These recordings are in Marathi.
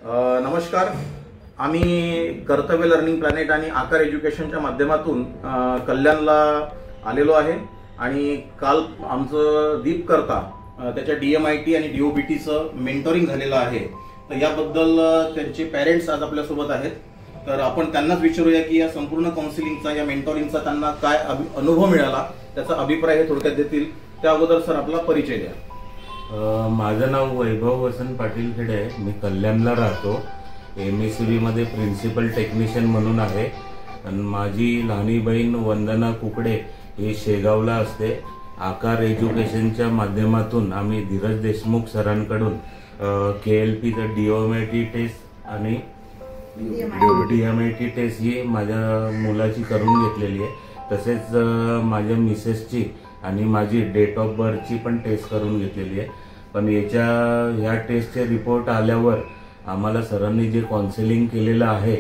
नमस्कार. आम्ही कर्तव्य लर्निंग प्लॅनेट आणि आकार एज्युकेशनच्या माध्यमातून कल्याणला आलेलो आहे आणि काल आमचं दीप करता त्याच्या DMIT आणि DOBTचं मेंटोरिंग झालेलं आहे. तर याबद्दल त्यांचे पेरेंट्स आज आपल्यासोबत आहेत. तर आपण त्यांनाच विचारूया की या संपूर्ण काउन्सिलिंगचा या मेंटोरिंगचा त्यांना काय अनुभव मिळाला, त्याचा अभिप्राय हे थोडक्यात देतील. त्या अगोदर सर आपला परिचय द्या. माझं नाव वैभव वसंत पाटील खेडे आहे. मी कल्याणला राहतो. MSCB मध्ये प्रिन्सिपल टेक्निशियन म्हणून आहे. आणि माझी लहानी बहीण वंदना कुकडे हे शेगावला असते. आकार एज्युकेशनच्या माध्यमातून आम्ही धीरज देशमुख सरांकडून KLPचं DMIT टेस्ट आणि DMIT टेस्ट ही माझ्या मुलाची करून घेतलेली आहे. तसेच माझ्या मिसेसची आणि माझी डेट ऑफ बर्थची पण टेस्ट करून घेतलेली आहे. पण ह्या टेस्टचे रिपोर्ट आल्यावर आम्हाला सरांनी जे काउन्सिलिंग केलेलं आहे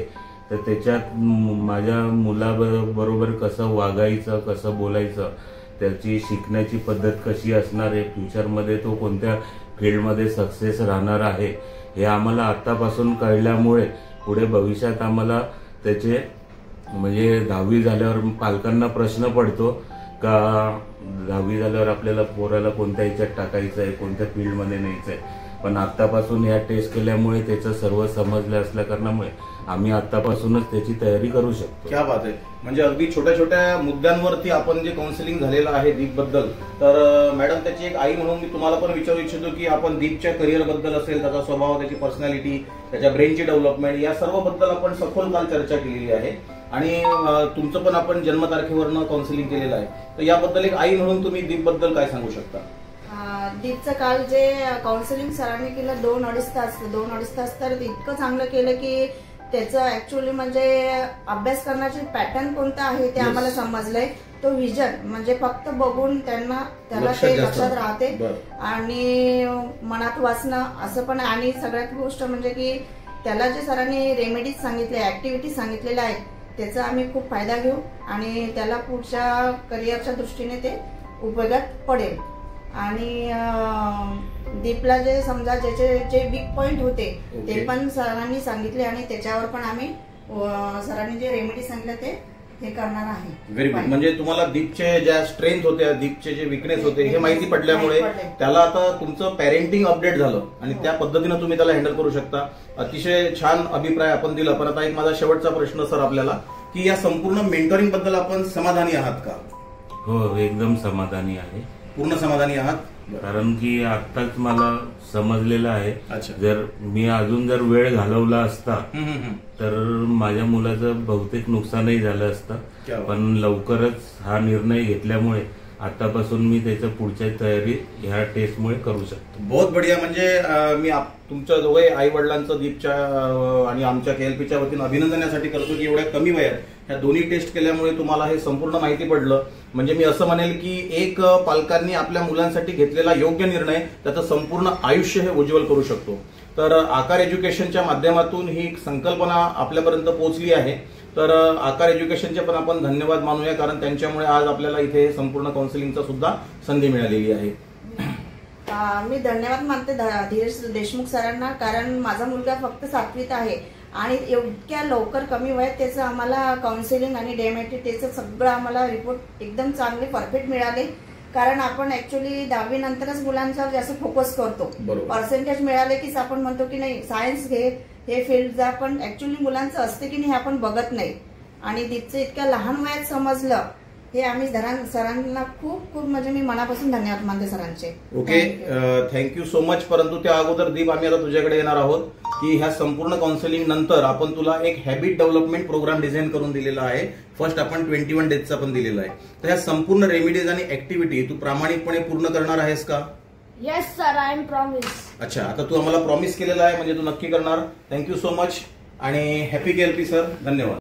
तर त्याच्यात माझ्या मुलाबरोबर कसं वागायचं, कसं बोलायचं, त्याची शिकण्याची पद्धत कशी असणार आहे, फ्युचरमध्ये तो कोणत्या फील्डमध्ये सक्सेस राहणार आहे हे आम्हाला आतापासून कळल्यामुळे पुढे भविष्यात आम्हाला त्याचे म्हणजे 10वी झाल्यावर पालकांना प्रश्न पडतो का 10वी झाल्यावर आपल्याला पोराला कोणत्या ह्याच्यात टाकायचं आहे, कोणत्या फील्डमध्ये न्यायचं आहे. पण आतापासून या टेस्ट केल्यामुळे त्याचं सर्व समजलं असल्या कारणामुळे आम्ही आतापासूनच त्याची तयारी करू शकतो. क्या बात आहे. म्हणजे अगदी छोट्या छोट्या मुद्द्यांवरती आपण जे काउन्सिलिंग झालेलं आहे दीपबद्दल. तर मॅडम, त्याची एक आई म्हणून मी तुम्हाला पण विचारू इच्छितो की आपण दीपच्या करिअर बद्दल असेल, त्याचा स्वभाव, त्याची पर्सनॅलिटी, त्याच्या ब्रेनची डेव्हलपमेंट या सर्व बद्दल आपण सखोल काल चर्चा केलेली आहे. आणि तुमचं पण आपण जन्मतारखेवरनं काउन्सिलिंग केलेलं आहे. तर याबद्दल एक आई म्हणून तुम्ही दीपबद्दल काय सांगू शकता? दीपचं काल जे काउन्सिलिंग सरांनी केलं 2-2.5 तास तर इतकं चांगलं केलं की त्याचं ऍक्च्युअली म्हणजे अभ्यास करण्याचे पॅटर्न कोणतं आहे ते आम्हाला समजलंय. तो विजन म्हणजे फक्त बघून त्याला ते लक्षात राहते आणि मनात वाचणं असं पण. आणि सगळ्यात गोष्ट म्हणजे की त्याला जे सरांनी रेमेडीज सांगितले, ऍक्टिव्हिटीज सांगितलेल्या आहेत त्याचा आम्ही खूप फायदा घेऊ आणि त्याला पुढच्या करिअरच्या दृष्टीने ते उपयोगात पडेल. आणि दीपला जे समजा ज्याचे जे वीक पॉइंट होते ते पण सरांनी सांगितले आणि त्याच्यावर पण आम्ही सरांनी जे रेमेडी सांगितले ते हे करणार आहे. Very good. म्हणजे तुम्हाला दीपचे ज्या स्ट्रेंथ होत्या, दीपचे जे विकनेस होते हे माहिती पडल्यामुळे त्याला आता तुमचं पॅरेंटिंग अपडेट झालं आणि त्या पद्धतीनं तुम्ही त्याला हँडल करू शकता. अतिशय छान अभिप्राय आपण दिला. पण आता एक माझा शेवटचा प्रश्न सर आपल्याला की या संपूर्ण मेंटरिंग बद्दल आपण समाधानी आहात का? हो, एकदम समाधानी आहे. पूर्ण समाधानी आहात? कारण की आताच मला समजलेलं आहे जर मी अजून वेळ घालवला असता तर माझ्या मुलाचं बहुतेक नुकसानही झालं असतं. पण लवकरच हा निर्णय घेतल्यामुळे आतापासून मी त्याच्या पुढच्या तयारी ह्या टेस्टमुळे करू शकतो. बहुत बढिया. म्हणजे मी तुमच्या दोघे आई वडिलांचं दीपच्या आणि आमच्या KLPच्या वतीनं अभिनंदनासाठी करतो की एवढ्या कमी वयात ह्या दोन्ही टेस्ट केल्यामुळे तुम्हाला हे संपूर्ण माहिती पडलं. म्हणजे मी असं म्हणेल की एक पालकांनी आपल्या मुलांसाठी घेतलेला योग्य निर्णय त्याचं संपूर्ण आयुष्य हे उज्ज्वल करू शकतो. तर आकार एज्युकेशनच्या माध्यमातून ही संकल्पना आपल्यापर्यंत पोहोचली आहे. तर आकार एज्युकेशनचे पण आपण धन्यवाद मानूया कारण त्यांच्यामुळे आज आपल्याला इथे संपूर्ण काउन्सिलिंगचा सुद्धा संधी मिळालेली आहे. मी धन्यवाद मानते धीरज देशमुख सरांना. कारण माझा मुलगा फक्त 7वीत आहे आणि इतक्या लवकर कमी वयात त्याचं आम्हाला काउन्सिलिंग आणि DMIT टेस्टचं सगळं आम्हाला रिपोर्ट एकदम चांगले परफेक्ट मिळाले. कारण आपण ऍक्च्युअली 10वी नंतरच मुलांच्यावर जास्त फोकस करतो. पर्सेंटेज मिळाले की आपण म्हणतो की नाही सायन्स घे, हे फील्ड जा. पण ऍक्च्युअली मुलांचं असते की नाही हे आपण बघत नाही. आणि दीपचं इतक्या लहान वयात समजलं हे आम्ही सरांना खूप खूप म्हणजे मी मनापासून धन्यवाद मानते सरांचे. Okay, thank you so much. परंतु त्या अगोदर दीप आम्ही आता तुझ्याकडे येणार आहोत की ह्या संपूर्ण काउन्सिलिंग नंतर आपण तुला एक हॅबिट डेव्हलपमेंट प्रोग्राम डिझाईन करून दिलेला आहे. फर्स्ट आपण 21 डेजचा पण दिलेला आहे. तर ह्या संपूर्ण रेमेडीज आणि ऍक्टिव्हिटी तू प्रामाणिकपणे पूर्ण करणार आहेस का? Yes sir, I am promise. अच्छा, आता तू आम्हाला प्रॉमिस केलेला आहे म्हणजे तू नक्की करणार. थँक्यू सो मच आणि हॅपी KLP सर. धन्यवाद.